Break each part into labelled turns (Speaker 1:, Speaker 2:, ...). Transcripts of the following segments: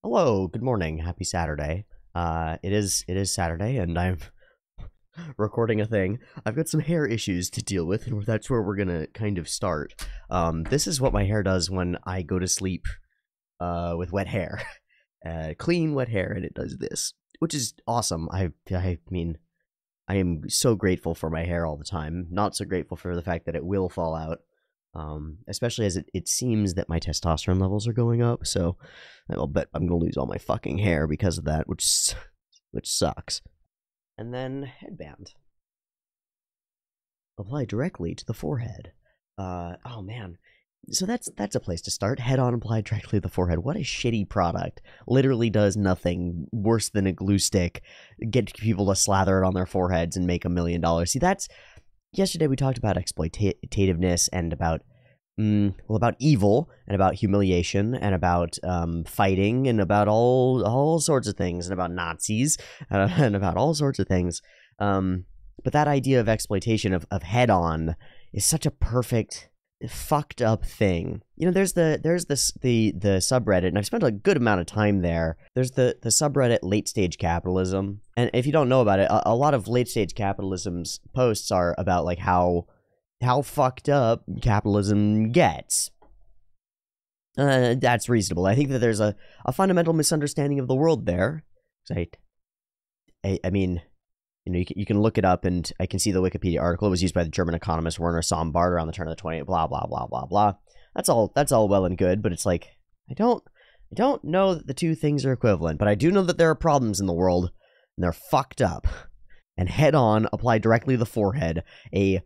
Speaker 1: Hello, good morning, happy Saturday. It is Saturday, and I'm recording a thing. I've got some hair issues to deal with, and that's where we're gonna kind of start. This is what my hair does when I go to sleep with wet hair. Clean wet hair, and it does this, which is awesome. I mean, I am so grateful for my hair all the time. Not so grateful for the fact that it will fall out. Especially as it seems that my testosterone levels are going up, so I'll bet I'm gonna lose all my fucking hair because of that, which sucks. And then headband. Apply directly to the forehead. Oh man. So that's a place to start. Head-on applied directly to the forehead. What a shitty product. Literally does nothing worse than a glue stick. Get people to slather it on their foreheads and make $1 million. See, that's... Yesterday we talked about exploitativeness and about, about evil and about humiliation and about fighting and about all sorts of things and about Nazis and about all sorts of things. But that idea of exploitation of head-on is such a perfect, fucked up thing. You know, there's the subreddit, and I've spent a good amount of time there. There's the subreddit late stage capitalism, and if you don't know about it, a lot of late stage capitalism's posts are about like how fucked up capitalism gets. That's reasonable. I think that there's a fundamental misunderstanding of the world there. I mean, you know, you can look it up, and I can see the Wikipedia article. It was used by the German economist Werner Sombart around the turn of the 20th, blah, blah, blah, blah, blah. That's all well and good, but it's like, I don't know that the two things are equivalent, but I do know that there are problems in the world, and they're fucked up. And head-on, applied directly to the forehead, a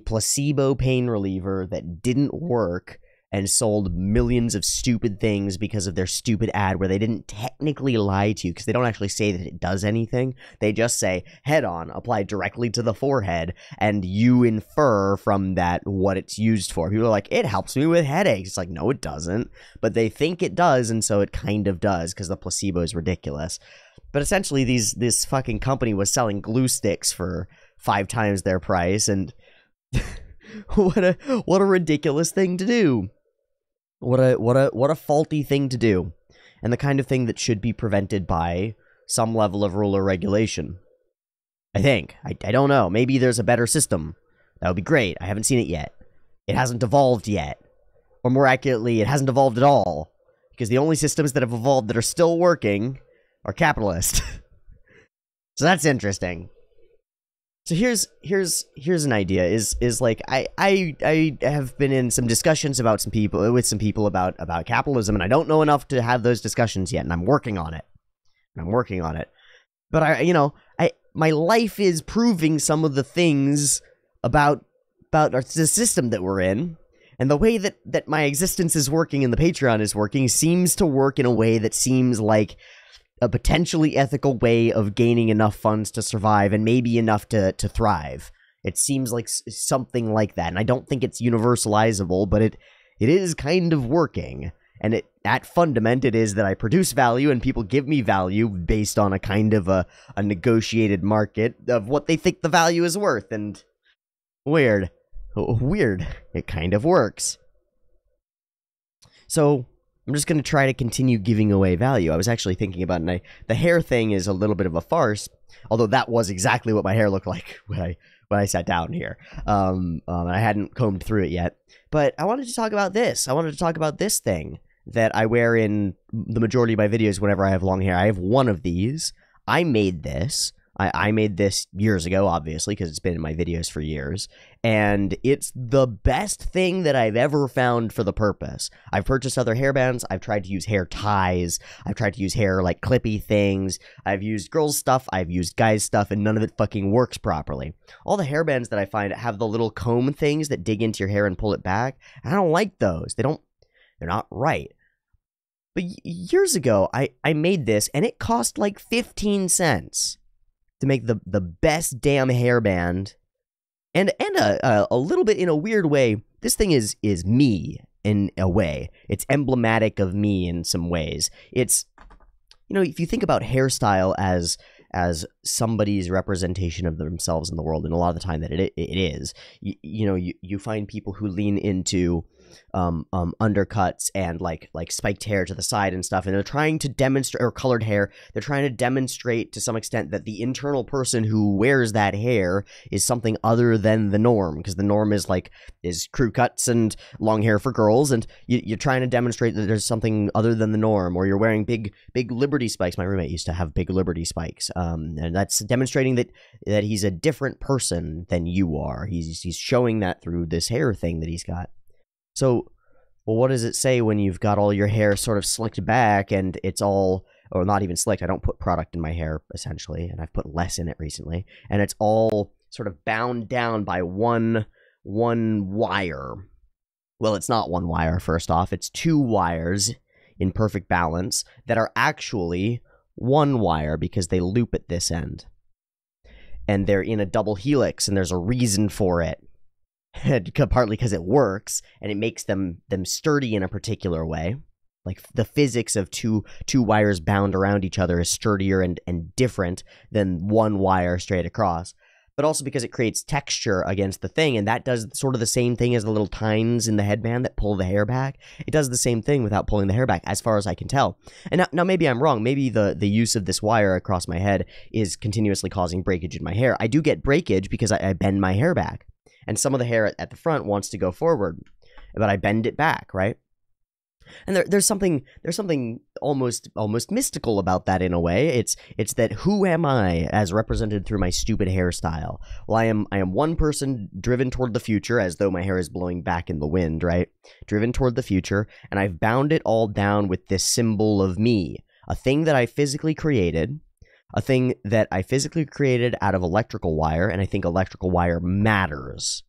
Speaker 1: placebo pain reliever that didn't work and sold millions of stupid things because of their stupid ad where they didn't technically lie to you because they don't actually say that it does anything. They just say, head-on, applied directly to the forehead, and you infer from that what it's used for. People are like, it helps me with headaches. It's like, no, it doesn't. But they think it does, and so it kind of does because the placebo is ridiculous. But essentially, this fucking company was selling glue sticks for 5 times their price, and what a ridiculous thing to do. What a faulty thing to do, and the kind of thing that should be prevented by some level of rule or regulation. I think. I don't know. Maybe there's a better system. That would be great. I haven't seen it yet. It hasn't evolved yet. Or more accurately, it hasn't evolved at all. Because the only systems that have evolved that are still working are capitalist. So that's interesting. So here's an idea, is like, I have been in some discussions with some people about capitalism, and I don't know enough to have those discussions yet, and I'm working on it. But my life is proving some of the things about the system that we're in, and the way that my existence is working and the Patreon is working seems to work in a way that seems like a potentially ethical way of gaining enough funds to survive and maybe enough to thrive. It seems like something like that, and I don't think it's universalizable, but it is kind of working. And at fundament, it is that I produce value and people give me value based on a kind of a negotiated market of what they think the value is worth, and weird, it kind of works. So I'm just going to try to continue giving away value. I was actually thinking about it, and the hair thing is a little bit of a farce, although that was exactly what my hair looked like when I sat down here. I hadn't combed through it yet. But I wanted to talk about this. I wanted to talk about this thing that I wear in the majority of my videos whenever I have long hair. I have one of these. I made this. I made this years ago, obviously, because it's been in my videos for years, and it's the best thing that I've ever found for the purpose. I've purchased other hairbands. I've tried to use hair ties. I've tried to use hair, like, clippy things. I've used girls' stuff. I've used guys' stuff, and none of it fucking works properly. All the hairbands that I find have the little comb things that dig into your hair and pull it back, and I don't like those. They're not right. But years ago, I made this, and it cost like 15 cents. To make the best damn hairband, and a little bit in a weird way, this thing is me in a way. It's emblematic of me in some ways. It's, you know, if you think about hairstyle as somebody's representation of themselves in the world, and a lot of the time that it is, you find people who lean into undercuts and like spiked hair to the side and stuff, and they're trying to demonstrate, or colored hair, they're trying to demonstrate to some extent that the internal person who wears that hair is something other than the norm, because the norm is crew cuts and long hair for girls, and you're trying to demonstrate that there's something other than the norm, or you're wearing big Liberty spikes. My roommate used to have big Liberty spikes, and that's demonstrating that he's a different person than you are. He's showing that through this hair thing that he's got. So, well, what does it say when you've got all your hair sort of slicked back and it's all, or not even slicked, I don't put product in my hair, essentially, and I've put less in it recently, and it's all sort of bound down by one wire. Well, it's not one wire, first off. It's two wires in perfect balance that are actually one wire because they loop at this end. And they're in a double helix, and there's a reason for it. Partly because it works, and it makes them sturdy in a particular way. Like, the physics of two wires bound around each other is sturdier and different than one wire straight across. But also because it creates texture against the thing, and that does sort of the same thing as the little tines in the headband that pull the hair back. It does the same thing without pulling the hair back, as far as I can tell. And now maybe I'm wrong. Maybe the use of this wire across my head is continuously causing breakage in my hair. I do get breakage because I bend my hair back. And some of the hair at the front wants to go forward, but I bend it back, right? And there's something almost mystical about that in a way. It's that, who am I as represented through my stupid hairstyle? Well, I am one person driven toward the future, as though my hair is blowing back in the wind, right? Driven toward the future, and I've bound it all down with this symbol of me, a thing that I physically created. A thing that I physically created out of electrical wire, and I think electrical wire matters.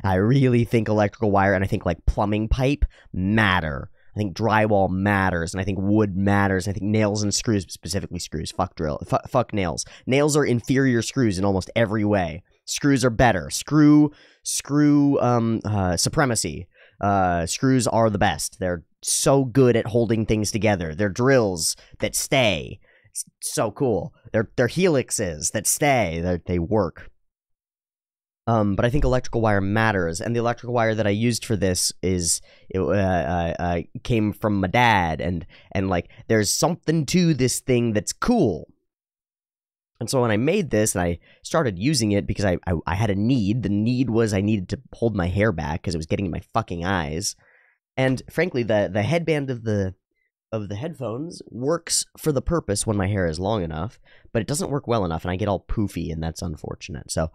Speaker 1: I really think electrical wire, and I think like plumbing pipe matter. I think drywall matters, and I think wood matters. I think nails and screws, specifically screws. Fuck nails. Nails are inferior screws in almost every way. Screws are better. Screw supremacy. Screws are the best. They're so good at holding things together. They're drills that stay. So cool. They're helixes that stay. They work. But I think electrical wire matters, and the electrical wire that I used for this came from my dad, and like, there's something to this thing that's cool. And so when I made this and I started using it because I had a need, the need was I needed to hold my hair back because it was getting in my fucking eyes. And frankly, the headband of the headphones works for the purpose when my hair is long enough, but it doesn't work well enough, and I get all poofy, and that's unfortunate. So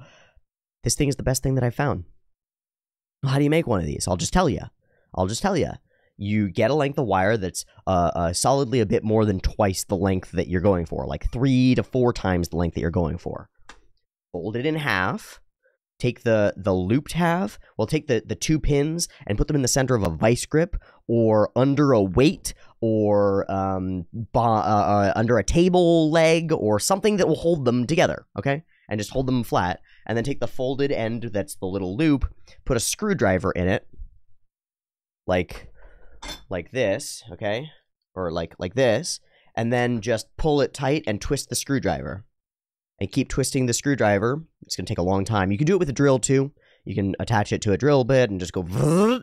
Speaker 1: this thing is the best thing that I found. How do you make one of these? I'll just tell you. You get a length of wire that's solidly a bit more than twice the length that you're going for, like 3 to 4 times the length that you're going for. Fold it in half. Take the looped half. Well, take the 2 pins and put them in the center of a vice grip, or under a weight, or under a table leg, or something that will hold them together, okay? And just hold them flat. And then take the folded end, that's the little loop, put a screwdriver in it, like this, okay? Or like this, and then just pull it tight and twist the screwdriver. And keep twisting the screwdriver. It's going to take a long time. You can do it with a drill, too. You can attach it to a drill bit and just go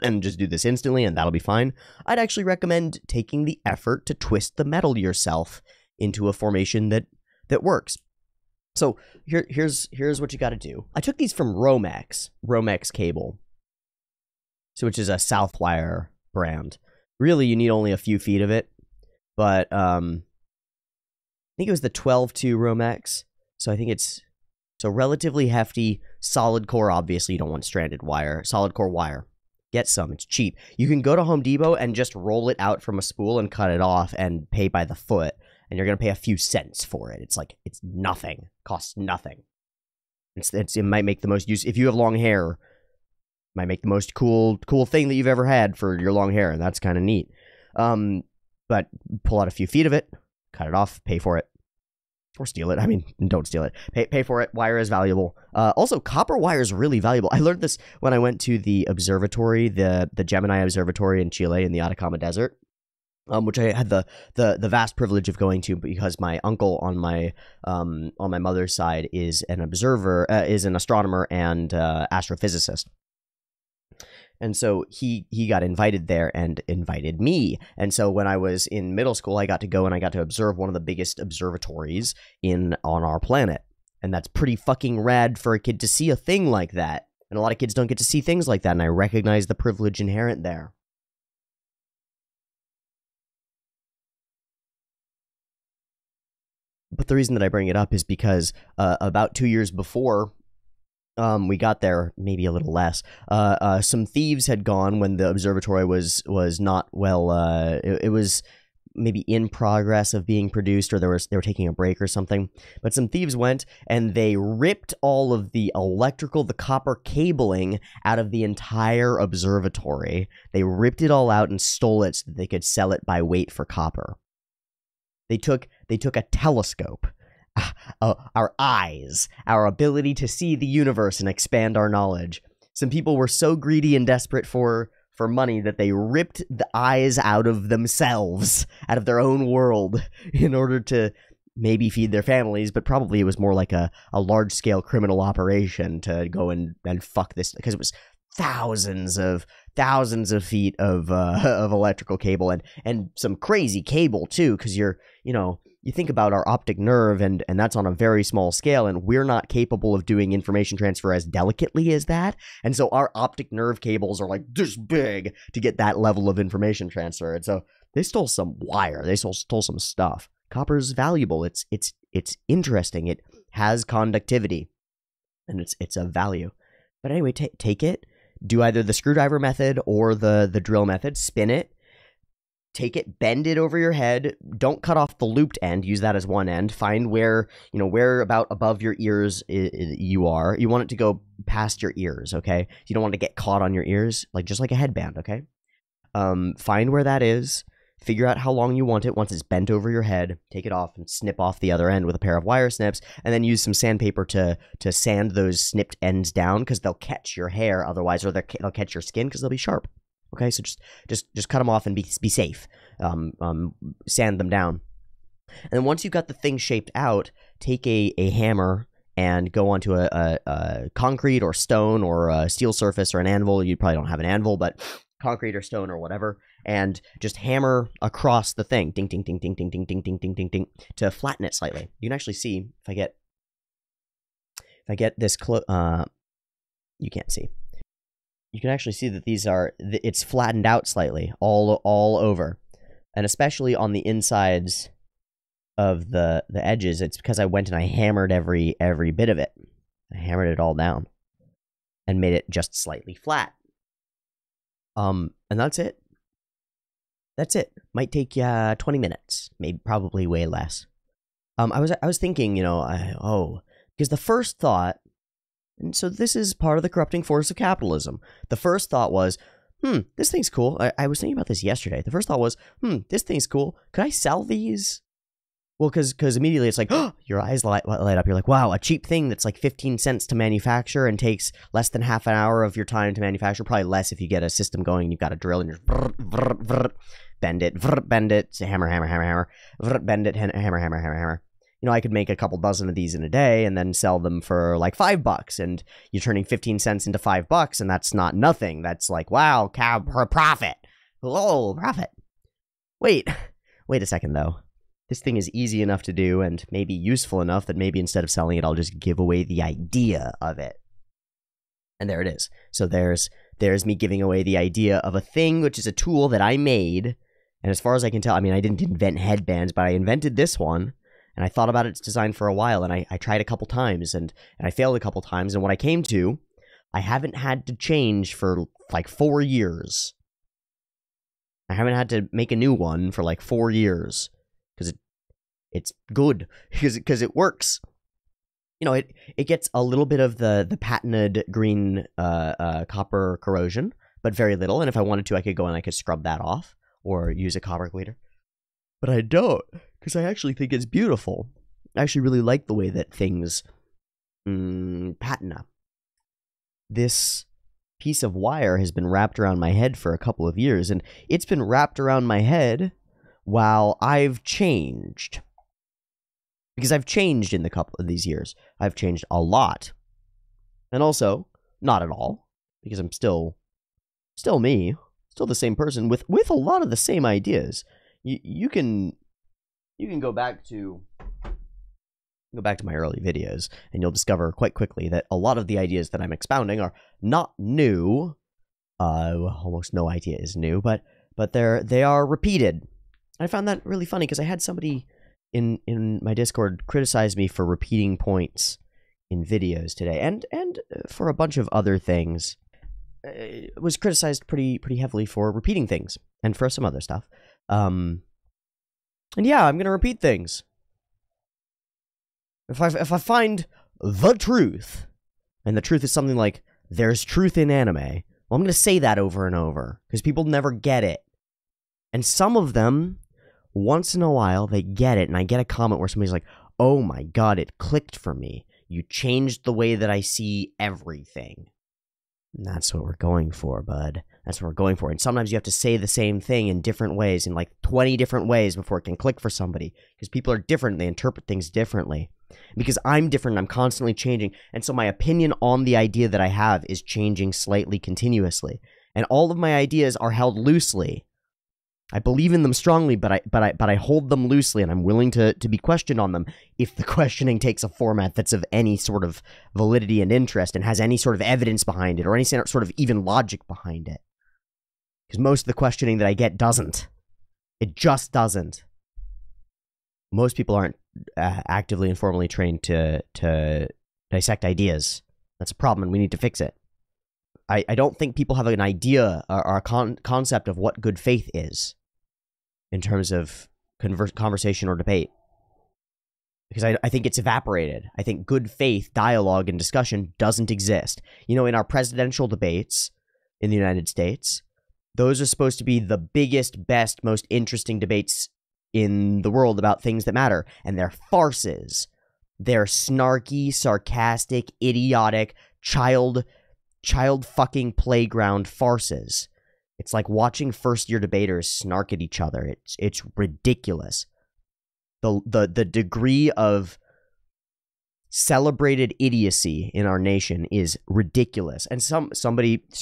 Speaker 1: and just do this instantly, and that'll be fine. I'd actually recommend taking the effort to twist the metal yourself into a formation that works. So here's what you got to do. I took these from Romex cable, so which is a Southwire brand. Really, you need only a few feet of it, but I think it was the 12-2 Romex. So I think it's relatively hefty, solid core. Obviously, you don't want stranded wire. Solid core wire. Get some. It's cheap. You can go to Home Depot and just roll it out from a spool and cut it off and pay by the foot. And you're going to pay a few cents for it. It's nothing. Costs nothing. It might make the most use. If you have long hair, it might make the most cool thing that you've ever had for your long hair. And that's kind of neat. But pull out a few feet of it, cut it off, pay for it. Or steal it. I mean, don't steal it. Pay for it. Wire is valuable. Also, copper wire is really valuable. I learned this when I went to the observatory, the Gemini Observatory in Chile in the Atacama Desert, which I had the vast privilege of going to because my uncle on my mother's side is an observer, is an astronomer and astrophysicist. And so he got invited there and invited me. And so when I was in middle school, I got to go and I got to observe one of the biggest observatories on our planet. And that's pretty fucking rad for a kid to see a thing like that. And a lot of kids don't get to see things like that, and I recognize the privilege inherent there. But the reason that I bring it up is because about 2 years before we got there, maybe a little less, some thieves had gone when the observatory was not well, it was maybe in progress of being produced, or they were taking a break or something. But some thieves went and they ripped all of the copper cabling out of the entire observatory. They ripped it all out and stole it so that they could sell it by weight for copper. They took a telescope, our eyes, our ability to see the universe and expand our knowledge. Some people were so greedy and desperate for money that they ripped the eyes out of themselves, out of their own world, in order to maybe feed their families, but probably it was more like a large-scale criminal operation to go and fuck this, because it was thousands of feet of electrical cable, and some crazy cable too, because you think about our optic nerve, and that's on a very small scale, and we're not capable of doing information transfer as delicately as that. And so our optic nerve cables are like this big to get that level of information transfer. And so they stole some wire. They stole some stuff. Copper's valuable. It's interesting. It has conductivity, and it's of value. But anyway, take it. Do either the screwdriver method or the drill method. Spin it. Take it, bend it over your head. Don't cut off the looped end. Use that as one end. Find where about above your ears you are. You want it to go past your ears, okay? You don't want it to get caught on your ears, just like a headband, okay? Find where that is. Figure out how long you want it. Once it's bent over your head, take it off and snip off the other end with a pair of wire snips, and then use some sandpaper to sand those snipped ends down, because they'll catch your hair otherwise, or they'll catch your skin because they'll be sharp. Okay, so just cut them off and be safe. Sand them down. And then once you've got the thing shaped out, take a hammer and go onto a concrete or stone or a steel surface or an anvil. You probably don't have an anvil, but concrete or stone or whatever, and just hammer across the thing. Ding, ding, ding, ding, ding, ding, ding, ding, ding, ding, ding, to flatten it slightly. You can actually see, if I get this close, you can't see. You can actually see that it's flattened out slightly all over, and especially on the insides of the edges. It's because I went and I hammered every bit of it. I hammered it all down and made it just slightly flat. And that's it. That's it. Might take you 20 minutes, probably way less. I was thinking, because the first thought. And so this is part of the corrupting force of capitalism. The first thought was, this thing's cool. I was thinking about this yesterday. The first thought was, this thing's cool. Could I sell these? Well, because immediately it's like, your eyes light up. You're like, wow, a cheap thing that's like 15 cents to manufacture and takes less than half an hour of your time to manufacture. Probably less if you get a system going. You've got a drill and you're bend it, hammer, bend it, hammer. I could make a couple dozen of these in a day and then sell them for like $5, and you're turning 15 cents into $5, and that's not nothing. That's like, wow, profit. Oh, profit. Wait a second though. This thing is easy enough to do and maybe useful enough that maybe instead of selling it, I'll just give away the idea of it. And there it is. So there's me giving away the idea of a thing, which is a tool that I made. And as far as I can tell, I didn't invent headbands, but I invented this one. And I thought about its design for a while, and I tried a couple times, and I failed a couple times, and what I came to, I haven't had to change for like 4 years. I haven't had to make a new one for like 4 years, because it's good, because it works. It gets a little bit of the patented green copper corrosion, but very little, and if I wanted to, I could go and I could scrub that off, or use a copper cleaner. But I don't, because I actually think it's beautiful. I actually really like the way that things patina. This piece of wire has been wrapped around my head for a couple of years, and it's been wrapped around my head while I've changed. Because I've changed in the couple of these years. I've changed a lot. And also, not at all, because I'm still still me, still the same person with a lot of the same ideas. You can go back to my early videos, and you'll discover quite quickly that a lot of the ideas that I'm expounding are not new. Almost no idea is new, but they are repeated. I found that really funny because I had somebody in my Discord criticize me for repeating points in videos today, and for a bunch of other things. It was criticized pretty heavily for repeating things, and for some other stuff. And yeah, I'm gonna repeat things. If I find the truth, and the truth is something like, there's truth in anime, well, I'm gonna say that over and over, because people never get it. And some of them, once in a while, they get it, and I get a comment where somebody's like, oh my god, it clicked for me. You changed the way that I see everything. And that's what we're going for, bud. That's what we're going for. And sometimes you have to say the same thing in different ways, in like 20 different ways before it can click for somebody. Because people are different, they interpret things differently. Because I'm different, I'm constantly changing. And so my opinion on the idea that I have is changing slightly continuously. And all of my ideas are held loosely. I believe in them strongly, but I hold them loosely, and I'm willing to be questioned on them if the questioning takes a format that's of any sort of validity and interest and has any sort of evidence behind it or any sort of even logic behind it. Because most of the questioning that I get doesn't. It just doesn't. Most people aren't actively and formally trained to dissect ideas. That's a problem, and we need to fix it. I don't think people have an idea or a concept of what good faith is in terms of conversation or debate. Because I think it's evaporated. I think good faith dialogue and discussion doesn't exist. You know, in our presidential debates in the United States, those are supposed to be the biggest, best, most interesting debates in the world about things that matter. And they're farces. They're snarky, sarcastic, idiotic, child fucking playground farces. It's like watching first-year debaters snark at each other. It's ridiculous. The degree of celebrated idiocy in our nation is ridiculous. And so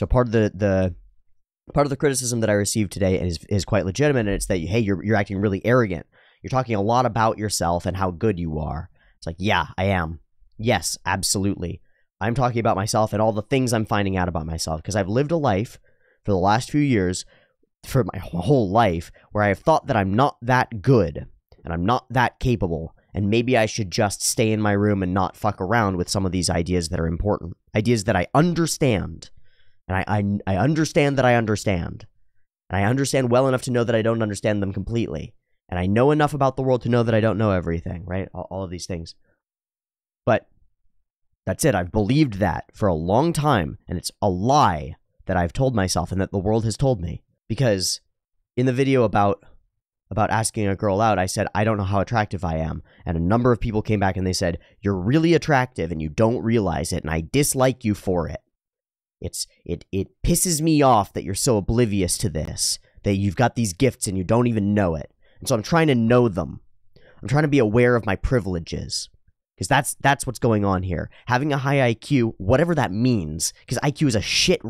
Speaker 1: part of the criticism that I received today is quite legitimate, and it's that, hey, you're acting really arrogant. You're talking a lot about yourself and how good you are. It's like, yeah, I am. Yes, absolutely. I'm talking about myself and all the things I'm finding out about myself, because I've lived a life for the last few years, for my whole life, where I have thought that I'm not that good and I'm not that capable, and maybe I should just stay in my room and not fuck around with some of these ideas that are important. Ideas that I understand. And I understand that I understand. And I understand well enough to know that I don't understand them completely. And I know enough about the world to know that I don't know everything, right? All of these things. But that's it. I've believed that for a long time, and it's a lie that I've told myself and that the world has told me. Because in the video about asking a girl out, I said, I don't know how attractive I am. And a number of people came back and they said, you're really attractive and you don't realize it, and I dislike you for it. It pisses me off that you're so oblivious to this, that you've got these gifts and you don't even know it. And so I'm trying to know them. I'm trying to be aware of my privileges. Because that's what's going on here. Having a high IQ, whatever that means, because IQ is a shit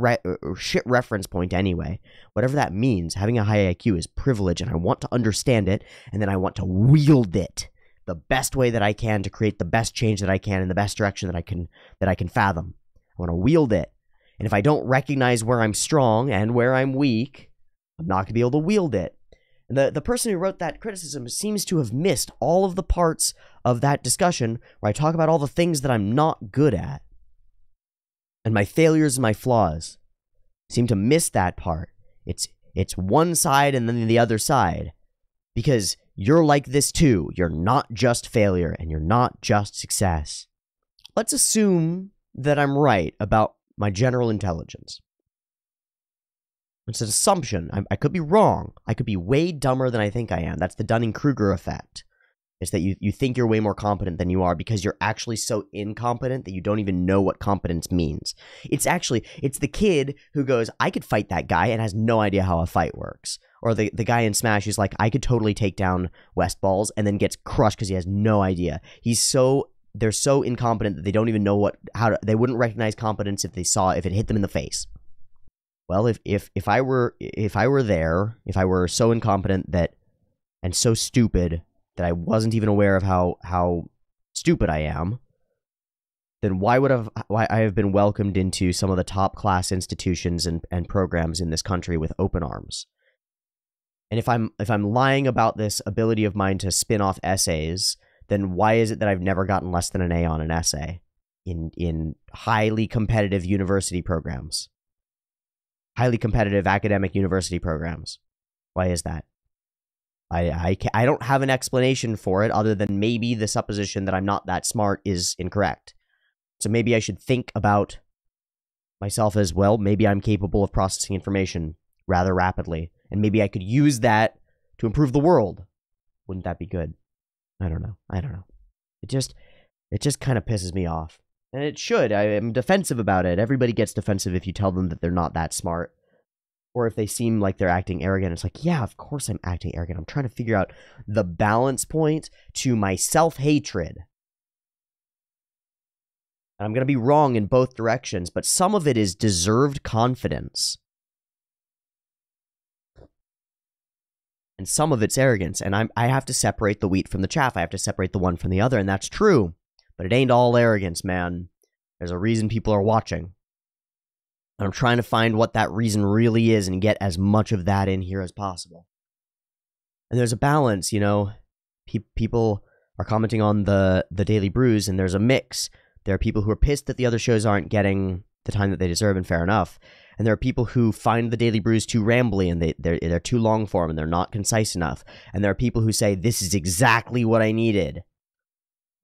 Speaker 1: reference point anyway. Whatever that means, having a high IQ is privilege, and I want to understand it, and then I want to wield it the best way that I can to create the best change that I can in the best direction that I can fathom. I want to wield it. And if I don't recognize where I'm strong and where I'm weak, I'm not going to be able to wield it. And the person who wrote that criticism seems to have missed all of the parts of that discussion where I talk about all the things that I'm not good at. And my failures and my flaws. Seem to miss that part. It's one side and then the other side. Because you're like this too. You're not just failure and you're not just success. Let's assume that I'm right about my general intelligence. It's an assumption. I could be wrong. I could be way dumber than I think I am. That's the Dunning-Kruger effect. It's that you think you're way more competent than you are because you're actually so incompetent that you don't even know what competence means. It's the kid who goes, I could fight that guy, and has no idea how a fight works. Or the guy in Smash who's like, I could totally take down West Balls, and then gets crushed because he has no idea. They're so incompetent that they don't even know they wouldn't recognize competence if it hit them in the face. Well, if I were there, if I were so incompetent that and so stupid that I wasn't even aware of how stupid I am, then why I have been welcomed into some of the top class institutions and programs in this country with open arms? And if I'm lying about this ability of mine to spin off essays, then why is it that I've never gotten less than an A on an essay in highly competitive university programs? Highly competitive academic university programs. Why is that? I don't have an explanation for it other than maybe the supposition that I'm not that smart is incorrect. So maybe I should think about myself as, well, maybe I'm capable of processing information rather rapidly, and maybe I could use that to improve the world. Wouldn't that be good? I don't know. It just kind of pisses me off. And it should. I am defensive about it. Everybody gets defensive if you tell them that they're not that smart. Or if they seem like they're acting arrogant. It's like, yeah, of course I'm acting arrogant. I'm trying to figure out the balance point to my self-hatred. And I'm going to be wrong in both directions, but some of it is deserved confidence. And some of it's arrogance. And I have to separate the wheat from the chaff. I have to separate the one from the other, and that's true. But it ain't all arrogance, man. There's a reason people are watching. And I'm trying to find what that reason really is and get as much of that in here as possible. And there's a balance, you know. People are commenting on the Daily Brews, and there's a mix. There are people who are pissed that the other shows aren't getting the time that they deserve, and fair enough. And there are people who find the Daily Brews too rambly, and they're too long form, and they're not concise enough. And there are people who say, this is exactly what I needed.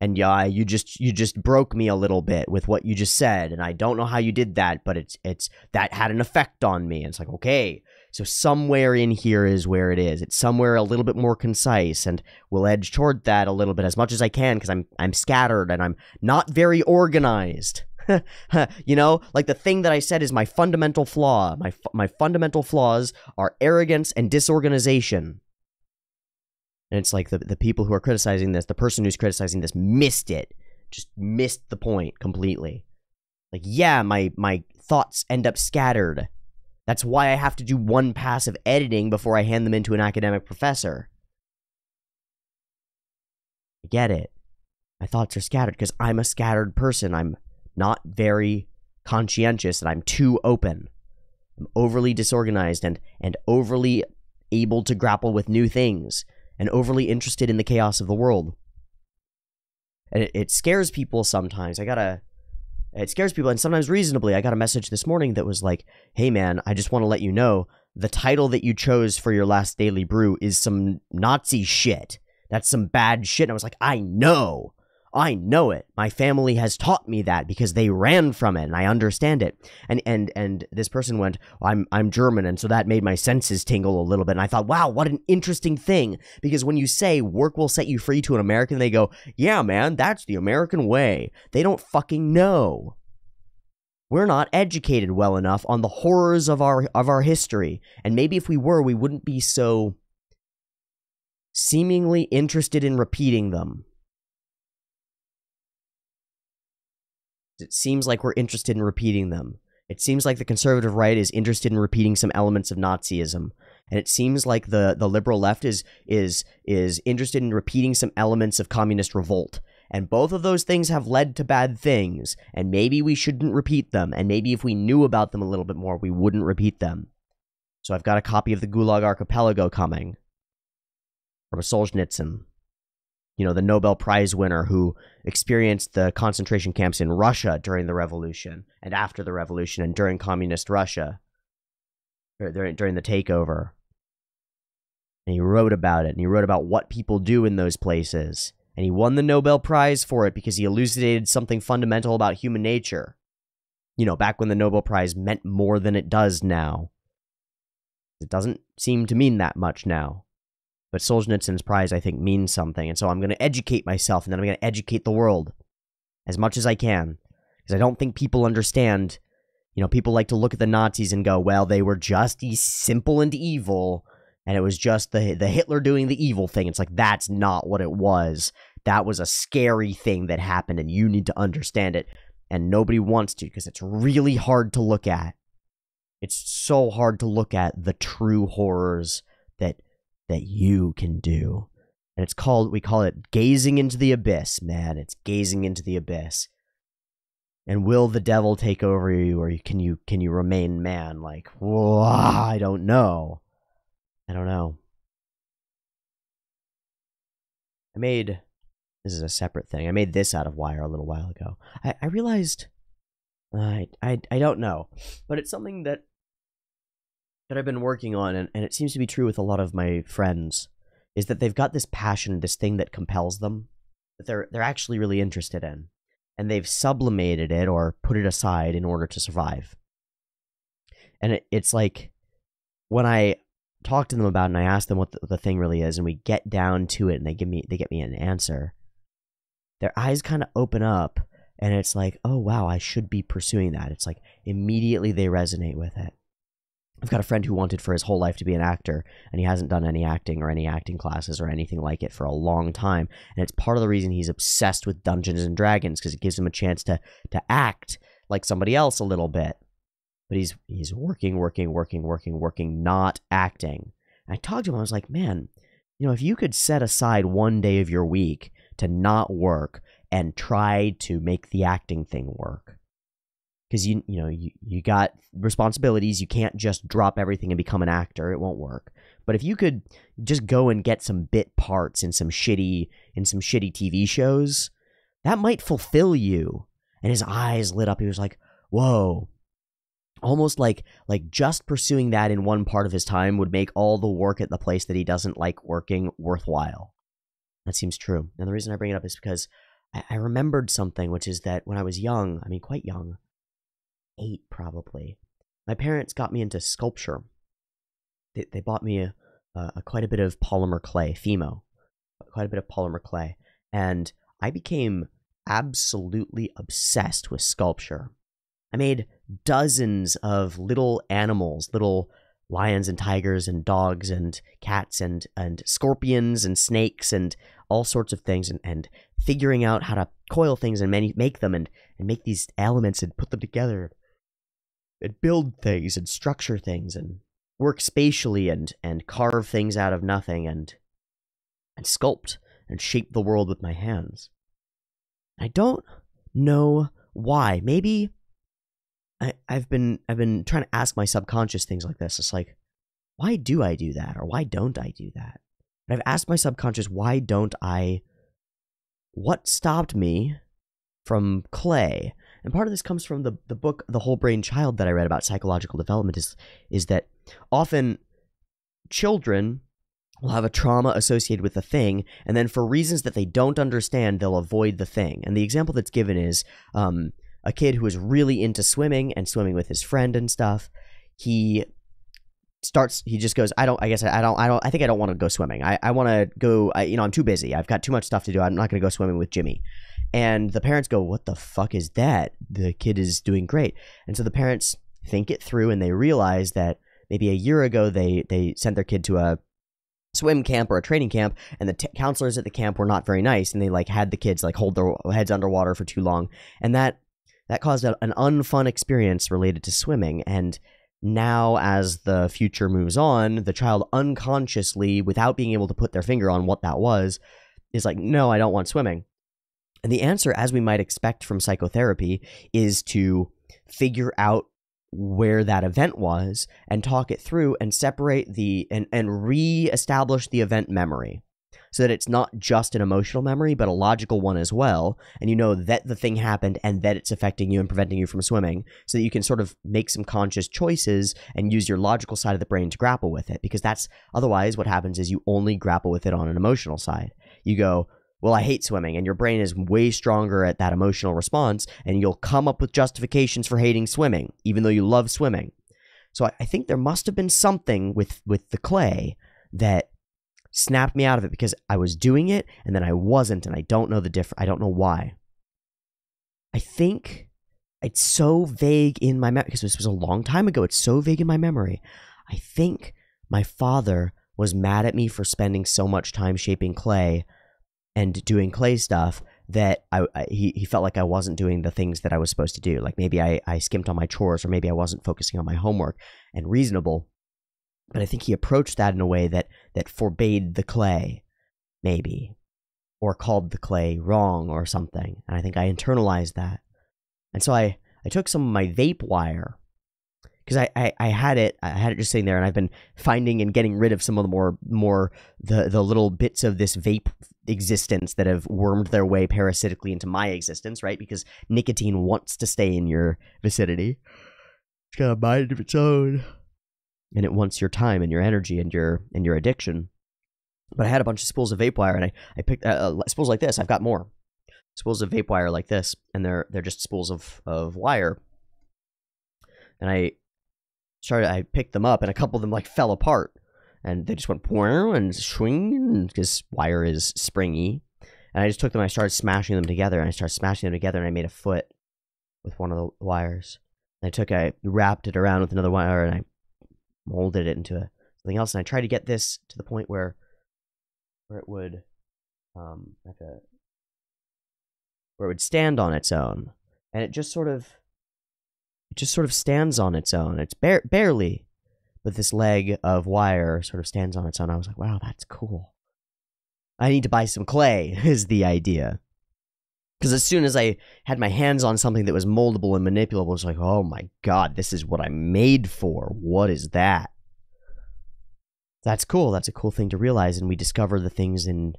Speaker 1: And yeah, you just broke me a little bit with what you just said, and I don't know how you did that, but it's that had an effect on me. And it's like, okay, so somewhere in here is where it is. It's somewhere a little bit more concise, and we'll edge toward that a little bit as much as I can, because I'm scattered and I'm not very organized. You know, like the thing that I said is my fundamental flaw. My fundamental flaws are arrogance and disorganization. And it's like the people who are criticizing this, the person who's criticizing this missed it. Just missed the point completely. Like, yeah, my thoughts end up scattered. That's why I have to do one pass of editing before I hand them into an academic professor. I get it. My thoughts are scattered because I'm a scattered person. I'm not very conscientious, and I'm too open. I'm overly disorganized and overly able to grapple with new things, and overly interested in the chaos of the world. And it scares people sometimes. It scares people, and sometimes reasonably. I got a message this morning that was like, hey man, I just want to let you know, the title that you chose for your last Daily Brew is some Nazi shit. That's some bad shit. And I was like, I know it. My family has taught me that because they ran from it, and I understand it. And this person went, well, I'm German, and so that made my senses tingle a little bit. And I thought, wow, what an interesting thing. Because when you say work will set you free to an American, they go, yeah, man, that's the American way. They don't fucking know. We're not educated well enough on the horrors of our history. And maybe if we were, we wouldn't be so seemingly interested in repeating them. It seems like we're interested in repeating them. It seems like the conservative right is interested in repeating some elements of Nazism. And it seems like the liberal left is interested in repeating some elements of communist revolt. And both of those things have led to bad things. And maybe we shouldn't repeat them. And maybe if we knew about them a little bit more, we wouldn't repeat them. So I've got a copy of the Gulag Archipelago coming from Solzhenitsyn. You know, the Nobel Prize winner who experienced the concentration camps in Russia during the revolution and after the revolution and during communist Russia, during the takeover. And he wrote about it, and he wrote about what people do in those places. And he won the Nobel Prize for it because he elucidated something fundamental about human nature. You know, back when the Nobel Prize meant more than it does now. It doesn't seem to mean that much now. But Solzhenitsyn's prize, I think, means something. And so I'm going to educate myself, and then I'm going to educate the world as much as I can. Because I don't think people understand. You know, people like to look at the Nazis and go, well, they were just simple and evil, and it was just the Hitler doing the evil thing. It's like, that's not what it was. That was a scary thing that happened, and you need to understand it. And nobody wants to, because it's really hard to look at. It's so hard to look at the true horrors that you can do. And we call it gazing into the abyss, man. It's gazing into the abyss. And will the devil take over you, or can you remain man? Like, whoa, I don't know. I don't know. This is a separate thing. I made this out of wire a little while ago. I realized, I don't know, but it's something that I've been working on, and it seems to be true with a lot of my friends, is that they've got this passion, this thing that compels them, that they're actually really interested in, and they've sublimated it or put it aside in order to survive. And it's like, when I talk to them about it and I ask them what the thing really is, and we get down to it and they get me an answer, their eyes kind of open up, and it's like, oh wow, I should be pursuing that. It's like immediately they resonate with it. I've got a friend who wanted for his whole life to be an actor, and he hasn't done any acting or any acting classes or anything like it for a long time. And it's part of the reason he's obsessed with Dungeons and Dragons, because it gives him a chance to act like somebody else a little bit. But he's working, not acting. And I talked to him, I was like, man, if you could set aside one day of your week to not work and try to make the acting thing work. Because you got responsibilities. You can't just drop everything and become an actor. It won't work. But if you could just go and get some bit parts in some shitty TV shows, that might fulfill you. And his eyes lit up. He was like, whoa. Almost like just pursuing that in one part of his time would make all the work at the place that he doesn't like working worthwhile. That seems true. And the reason I bring it up is because I remembered something, which is that when I was young, I mean quite young, 8 probably, my parents got me into sculpture. They bought me quite a bit of polymer clay, Fimo, quite a bit of polymer clay, and I became absolutely obsessed with sculpture. I made dozens of little animals, little lions and tigers and dogs and cats and scorpions and snakes and all sorts of things, and figuring out how to coil things and make them and make these elements and put them together and build things and structure things and work spatially and carve things out of nothing and sculpt and shape the world with my hands. I don't know why. Maybe I've been trying to ask my subconscious things like this. It's like, why do I do that? Or why don't I do that? And I've asked my subconscious, why don't I? What stopped me from clay? And part of this comes from the book, The Whole Brain Child, that I read about psychological development, is that often children will have a trauma associated with a thing, and then for reasons that they don't understand, they'll avoid the thing. And the example that's given is a kid who is really into swimming and swimming with his friend and stuff. He just goes, I think I don't want to go swimming. I want to go, I'm too busy. I've got too much stuff to do. I'm not going to go swimming with Jimmy. And the parents go, what the fuck is that? The kid is doing great. And so the parents think it through, and they realize that maybe a year ago they sent their kid to a swim camp or a training camp, and the counselors at the camp were not very nice, and they had the kids hold their heads underwater for too long. And that caused an unfun experience related to swimming. And now, as the future moves on, the child unconsciously, without being able to put their finger on what that was, is like, no, I don't want swimming. And the answer, as we might expect from psychotherapy, is to figure out where that event was and talk it through and separate and re-establish the event memory, so that it's not just an emotional memory, but a logical one as well. And you know that the thing happened and that it's affecting you and preventing you from swimming, so that you can sort of make some conscious choices and use your logical side of the brain to grapple with it. Because that's otherwise what happens is you only grapple with it on an emotional side. You go, well, I hate swimming, and your brain is way stronger at that emotional response, and you'll come up with justifications for hating swimming, even though you love swimming. So I think there must have been something with the clay that snapped me out of it, because I was doing it and then I wasn't, and I don't know the difference. I don't know why. I think it's so vague in my memory, because this was a long time ago. It's so vague in my memory. I think my father was mad at me for spending so much time shaping clay and doing clay stuff, that he felt like I wasn't doing the things that I was supposed to do. Like maybe I skimped on my chores, or maybe I wasn't focusing on my homework, and reasonable. But I think he approached that in a way that forbade the clay, maybe, or called the clay wrong or something. And I think I internalized that. And so I took some of my vape wire, because I had it just sitting there, and I've been finding and getting rid of some of the more the little bits of this vape existence that have wormed their way parasitically into my existence, right? Because nicotine wants to stay in your vicinity. It's got a mind of its own, and it wants your time and your energy and your addiction. But I had a bunch of spools of vape wire, and I picked spools like this. I've got more spools of vape wire like this, and they're just spools of wire. And I picked them up, and a couple of them like fell apart, and they just went and swing, because wire is springy. And I just took them, and I started smashing them together, and I made a foot with one of the wires. And I wrapped it around with another wire, and I molded it into something else. And I tried to get this to the point where it would where it would stand on its own, and it just sort of stands on its own. It's barely, but this leg of wire sort of stands on its own. I was like, wow, that's cool. I need to buy some clay, is the idea. Because as soon as I had my hands on something that was moldable and manipulable, I was like, oh my god, this is what I'm made for. What is that? That's cool. That's a cool thing to realize. And we discover the things in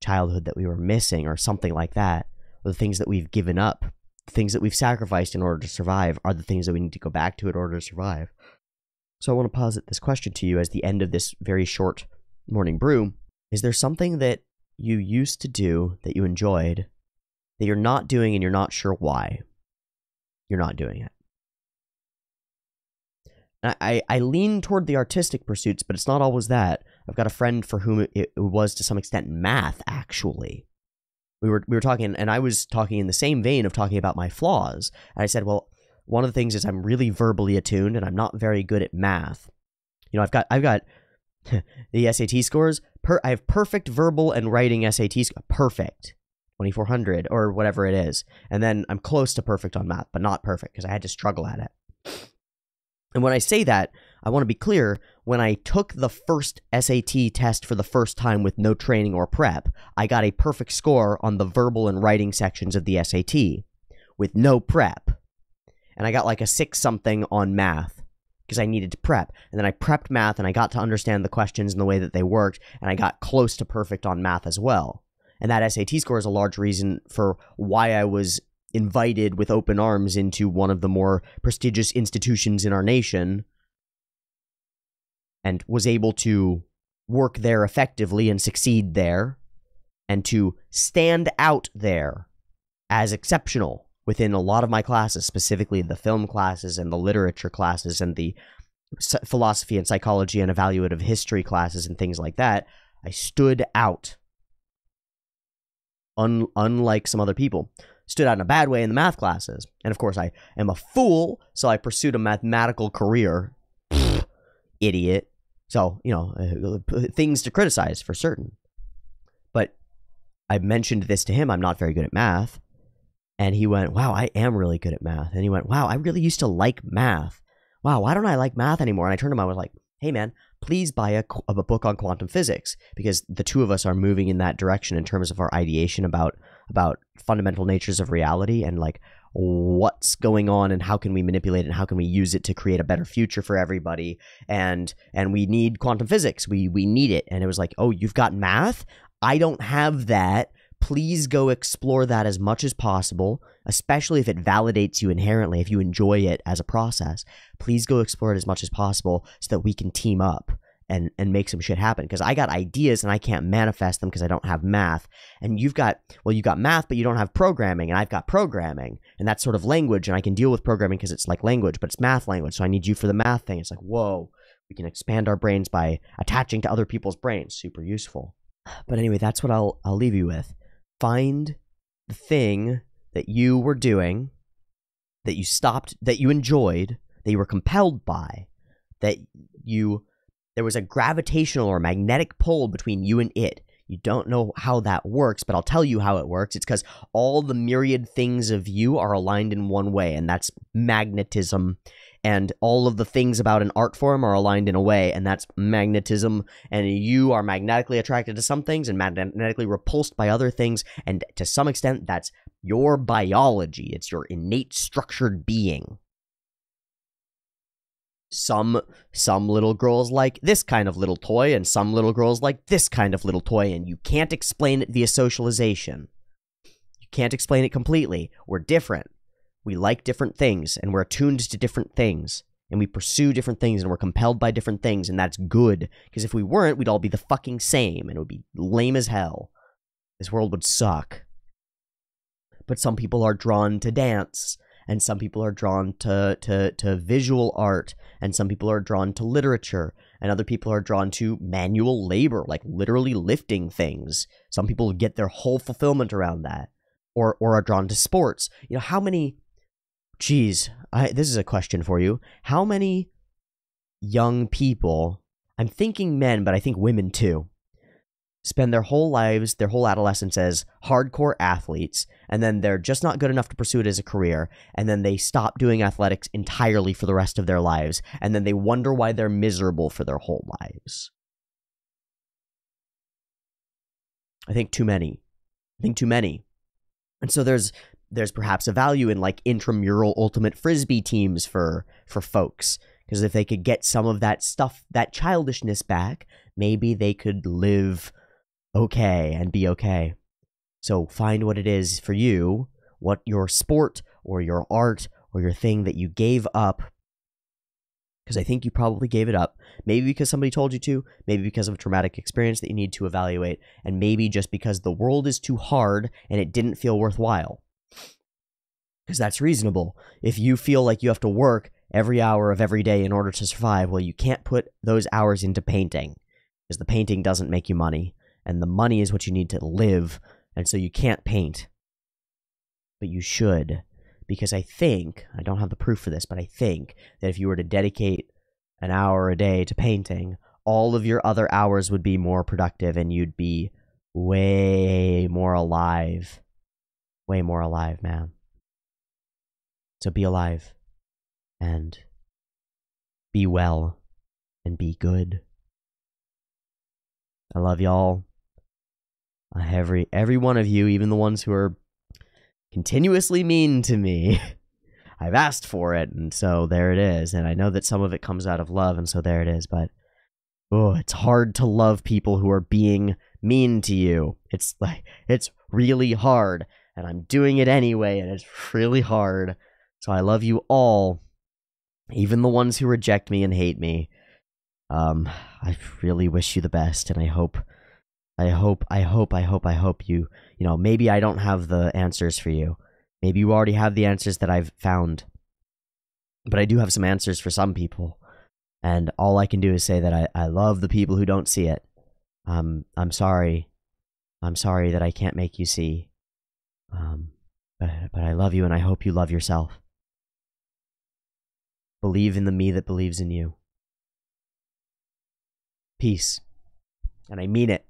Speaker 1: childhood that we were missing, or something like that, or the things that we've given up. The things that we've sacrificed in order to survive are the things that we need to go back to in order to survive. So I want to posit this question to you as the end of this very short morning brew. Is there something that you used to do that you enjoyed that you're not doing, and you're not sure why you're not doing it? And I lean toward the artistic pursuits, but it's not always that. I've got a friend for whom it was to some extent math, actually. We were talking, and I was talking in the same vein of talking about my flaws. And I said, well, one of the things is I'm really verbally attuned, and I'm not very good at math. You know, I've got the SAT scores. I have perfect verbal and writing SAT score. Perfect. 2400 or whatever it is. And then I'm close to perfect on math, but not perfect, because I had to struggle at it. And when I say that, I want to be clear. When I took the first SAT test for the first time with no training or prep, I got a perfect score on the verbal and writing sections of the SAT with no prep. And I got like a 6-something on math because I needed to prep. And then I prepped math, and I got to understand the questions and the way that they worked, and I got close to perfect on math as well. And that SAT score is a large reason for why I was invited with open arms into one of the more prestigious institutions in our nation, and was able to work there effectively and succeed there, and to stand out there as exceptional within a lot of my classes, specifically the film classes and the literature classes and the philosophy and psychology and evaluative history classes and things like that. I stood out, unlike some other people. Stood out in a bad way in the math classes. And of course, I am a fool, so I pursued a mathematical career. Idiot. So, you know, things to criticize for certain. But I mentioned this to him. I'm not very good at math. And he went, wow, I am really good at math. And he went, wow, I really used to like math. Wow, why don't I like math anymore? And I turned to him, I was like, hey man, please buy a book on quantum physics, because the two of us are moving in that direction in terms of our ideation about fundamental natures of reality, and like what's going on and how can we manipulate it and how can we use it to create a better future for everybody. And we need quantum physics. We need it. And it was like, oh, you've got math? I don't have that. Please go explore that as much as possible, especially if it validates you inherently, if you enjoy it as a process. Please go explore it as much as possible so that we can team up and make some shit happen. Because I got ideas and I can't manifest them because I don't have math. And you've got math, but you don't have programming. And I've got programming. And that's sort of language. And I can deal with programming because it's like language, but it's math language. So I need you for the math thing. It's like, whoa, we can expand our brains by attaching to other people's brains. Super useful. But anyway, that's what I'll leave you with. Find the thing that you were doing, that you stopped, that you enjoyed, that you were compelled by, that there was a gravitational or magnetic pull between you and it. You don't know how that works, but I'll tell you how it works. It's because all the myriad things of you are aligned in one way, and that's magnetism. And all of the things about an art form are aligned in a way, and that's magnetism. And you are magnetically attracted to some things and magnetically repulsed by other things. And to some extent, that's your biology. It's your innate structured being. Some little girls like this kind of little toy, and some little girls like this kind of little toy, and you can't explain it via socialization. You can't explain it completely. We're different. We like different things, and we're attuned to different things, and we pursue different things, and we're compelled by different things, and that's good, because if we weren't, we'd all be the fucking same, and it would be lame as hell. This world would suck. But some people are drawn to dance, and some people are drawn to visual art, and some people are drawn to literature, and other people are drawn to manual labor, like literally lifting things. Some people get their whole fulfillment around that, or are drawn to sports. You know, how many... Geez, this is a question for you. How many young people, I'm thinking men, but I think women too, spend their whole lives, their whole adolescence as hardcore athletes, and then they're just not good enough to pursue it as a career, and then they stop doing athletics entirely for the rest of their lives, and then they wonder why they're miserable for their whole lives? I think too many. And so there's perhaps a value in like intramural ultimate frisbee teams for folks, because if they could get some of that stuff, that childishness back, maybe they could live okay and be okay. So find what it is for you, what your sport or your art or your thing that you gave up, because I think you probably gave it up, maybe because somebody told you to, maybe because of a traumatic experience that you need to evaluate, and maybe just because the world is too hard and it didn't feel worthwhile. Because that's reasonable. If you feel like you have to work every hour of every day in order to survive, well, you can't put those hours into painting, because the painting doesn't make you money, and the money is what you need to live, and so you can't paint. But you should, because I think, I don't have the proof for this, but I think that if you were to dedicate an hour a day to painting, all of your other hours would be more productive, and you'd be way more alive. Way more alive, man. So be alive, and be well, and be good. I love y'all. Every one of you, even the ones who are continuously mean to me. I've asked for it, and so there it is. And I know that some of it comes out of love, and so there it is. But it's hard to love people who are being mean to you. It's really hard, and I'm doing it anyway, and it's really hard. So I love you all, even the ones who reject me and hate me. I really wish you the best, and I hope you, maybe I don't have the answers for you. Maybe you already have the answers that I've found. But I do have some answers for some people. And all I can do is say that I love the people who don't see it. I'm sorry. I'm sorry that I can't make you see. But I love you, and I hope you love yourself. Believe in the me that believes in you. Peace. And I mean it.